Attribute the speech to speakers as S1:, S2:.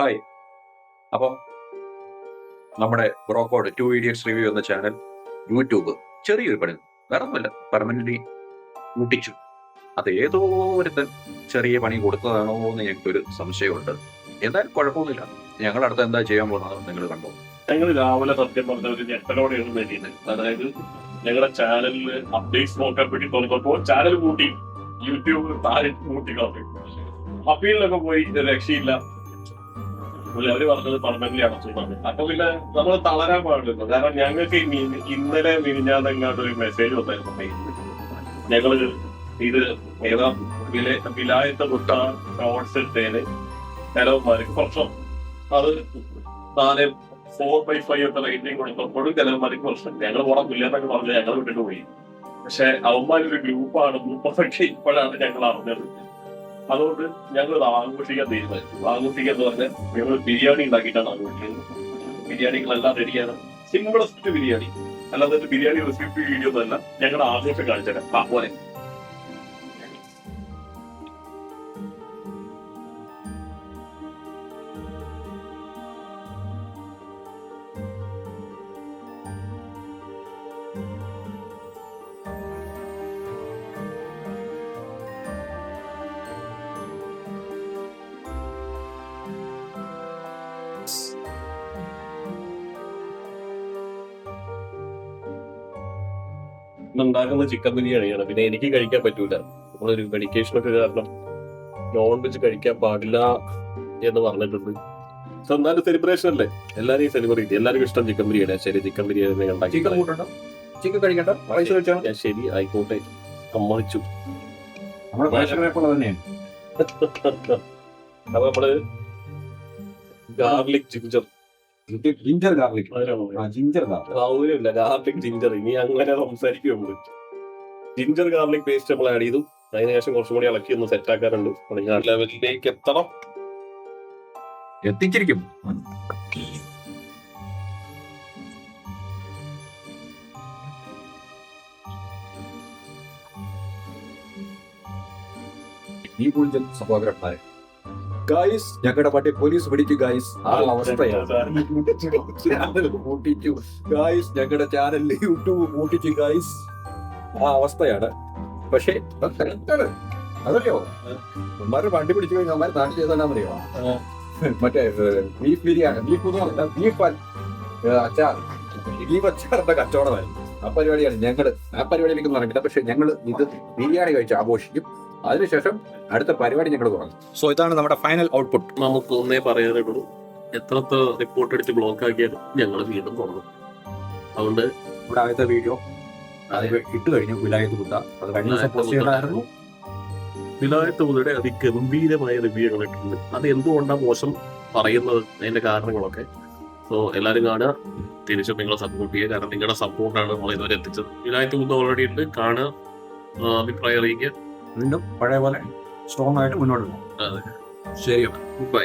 S1: Hi. അപ്പം നമ്മുടെ Bro Code 2 idiots review എന്ന ചാനൽ യൂട്യൂബ് ചെറിയൊരു പണി വേറെ ഒന്നുമല്ല പെർമനന്റ്ലി മുട്ടിച്ചു. അത് ഏതോ ഒരുത്തൻ ചെറിയ പണി കൊടുത്തതാണോ എന്ന് ഞങ്ങൾക്കൊരു സംശയമുണ്ട്. എന്തായാലും കുഴപ്പമൊന്നുമില്ല. ഞങ്ങൾ അടുത്ത് എന്താ ചെയ്യാൻ പോകുന്നത് നിങ്ങൾ കണ്ടോ.
S2: ഞങ്ങൾ രാവിലെ സത്യം പറഞ്ഞ ഒരു ഞെട്ടലോടെയാണ് വേണ്ടിയത്. അതായത് ഞങ്ങളുടെ ചാനലിൽ അപ്ഡേറ്റ്സ് നോക്കാൻ വേണ്ടി തുറന്നപ്പോൾ ചാനൽ കൂട്ടി യൂട്യൂബ് താഴെ കൂട്ടി കളഞ്ഞു. അപ്പീലിലൊക്കെ പോയി രക്ഷയില്ല, അവര് പറഞ്ഞത് പെർമനന്റ്ലി അടച്ചു പറഞ്ഞു. അപ്പൊ പിന്നെ നമ്മൾ തളരാൻ പാടില്ല. കാരണം ഞങ്ങൾക്ക് ഇന്നലെ മിനിഞ്ഞാന്നെങ്ങാണ്ട് ഒരു മെസ്സേജ് വന്നായിരുന്നു. ഞങ്ങള് ഇത് ഏതാ വിലായത്തെ കുട്ട ഷോർട്സ് ഇട്ടേന് കലവന്മാർക്ക് പ്രശ്നം. അത് 4/5 ഒക്കെ റേറ്റിംഗ് കൊടുത്തപ്പോഴും കലവന്മാർക്ക് പ്രശ്നം. ഞങ്ങൾ ഉറപ്പില്ല എന്നൊക്കെ പറഞ്ഞ് ഞങ്ങൾ വിട്ടിട്ട് പോയി. പക്ഷെ അവന്മാരൊരു ഗ്രൂപ്പാണ് ഗ്രൂപ്പൊക്കെ ഇപ്പോഴാണ് ഞങ്ങൾ അറിഞ്ഞത്. അതുകൊണ്ട് ഞങ്ങൾ ഇത് ആഘോഷിക്കാൻ തീരുമാനിച്ചു. ആഘോഷിക്കുക എന്ന് പറഞ്ഞാൽ ഞങ്ങൾ ബിരിയാണി ഉണ്ടാക്കിയിട്ടാണ് ആഘോഷിക്കുന്നത്. ബിരിയാണികളെല്ലാം റെഡിയാണ്. സിമ്പിളസ്റ്റ് ബിരിയാണി, അല്ലാതെ ബിരിയാണി റെസിപ്പി വീഡിയോ ഒന്നല്ല. ഞങ്ങളുടെ ആഘോഷം കാണിച്ചേക്കാം പോലെ. ഉണ്ടാക്കുന്ന ചിക്കൻ ബിരിയാണിയാണ്. പിന്നെ എനിക്ക് കഴിക്കാൻ പറ്റൂല, നമ്മളൊരു മെഡിക്കേഷനൊക്കെ കാരണം നോൺ വെജ് കഴിക്കാൻ പാടില്ല എന്ന് പറഞ്ഞിട്ടുണ്ട്. പക്ഷെ എന്നാലും സെലിബ്രേഷൻ അല്ലേ, എല്ലാരെയും സെലിബ്രേറ്റ്, എല്ലാവർക്കും ഇഷ്ടം ചിക്കൻ ബിരിയാണി. ശരി, ചിക്കൻ ബിരിയാണി ഉണ്ടാക്കി ശരി ആയിക്കോട്ടെ, സമ്മതിച്ചു. അപ്പൊ നമ്മള് ഗാർലിക് ജിഞ്ചർ ഗാർലിക് ജിഞ്ചർ ഇനി അങ്ങനെ സംസാരിക്കുള്ളൂ. ജിഞ്ചർ ഗാർലിക് പേസ്റ്റ് നമ്മൾ ആഡ് ചെയ്തു. അതിനുശേഷം കുറച്ചും കൂടി ഇളക്കി ഒന്ന് സെറ്റ് ആക്കാറുണ്ട്. ലെവലിലേക്ക് എത്തണം,
S1: എത്തിച്ചിരിക്കും. ഈ പൂജൻ സഹോദരന്മാരെ, ഗായ്സ് ഞങ്ങളുടെ പട്ടി പോലീസ് പിടിച്ചു. ഗായ്സ് ആ അവസ്ഥയാണ്. പൂട്ടിച്ചു ഗായ്സ്, ഞങ്ങളുടെ ചാനലിൽ യൂട്യൂബ് പൂട്ടിച്ചു ഗായ്സ്, ആ അവസ്ഥയാണ്. പക്ഷേ അതറിയോ, അമ്മമാര് വണ്ടി പിടിച്ചു കഴിഞ്ഞാൽ അമ്മമാര് നാട്ടിൽ ചെയ്താണെന്നറിയോ, മറ്റേ ബീഫ് ബിരിയാണി, ബീഫ് അച്ചാർ, ബീഫ് അച്ചാറിന്റെ കച്ചവടമായിരുന്നു. ആ പരിപാടിയാണ് ഞങ്ങള്. ആ പരിപാടിയിലേക്ക് നടക്കില്ല. പക്ഷെ ഞങ്ങൾ ഇത് ബിരിയാണി കഴിച്ച് ആഘോഷിക്കും. അതിനുശേഷം അടുത്ത പരിപാടി ഞങ്ങൾ തുടങ്ങും. സോ ഇതാണ് നമ്മുടെ ഫൈനൽ ഔട്ട്പുട്ട്.
S2: നമുക്ക് ഒന്നേ പറയാനുള്ളൂ, എത്രത്തെ റിപ്പോർട്ട് അടിച്ച് ബ്ലോക്ക് ആക്കിയാലും ഞങ്ങൾ വീണ്ടും തുടങ്ങും. അതുകൊണ്ട്
S1: ഇവിടെ ആദ്യത്തെ വീഡിയോ അത് ഇട്ട് കഴിഞ്ഞു, വിലായത്ത് കുത്ത. അത് കഴിഞ്ഞ ദിവസം പോസ്റ്റ് ചെയ്തായിരുന്നു.
S2: വിലായത്ത് കുതയുടെ അതിഗംഭീരമായ റിവ്യൂകൾ ഇട്ടിട്ടുണ്ട്. അത് എന്തുകൊണ്ടാണ് മോശം പറയുന്നത്, അതിന്റെ കാരണങ്ങളൊക്കെ. സോ എല്ലാവരും കാണുക, തിരിച്ചും നിങ്ങളെ സപ്പോർട്ട് ചെയ്യുക. കാരണം നിങ്ങളുടെ സപ്പോർട്ടാണ് നമ്മൾ ഇതുവരെ എത്തിച്ചത്. വിലായത്ത് കുത്ത ഓൾറെഡി ഉണ്ട്, കാണുക, അഭിപ്രായം അറിയിക്കുക.
S1: വീണ്ടും പഴയ പോലെ സ്ട്രോങ് ആയിട്ട് മുന്നോട്ട് പോകും.
S2: അതെ,
S1: ശരി,
S2: ബൈ.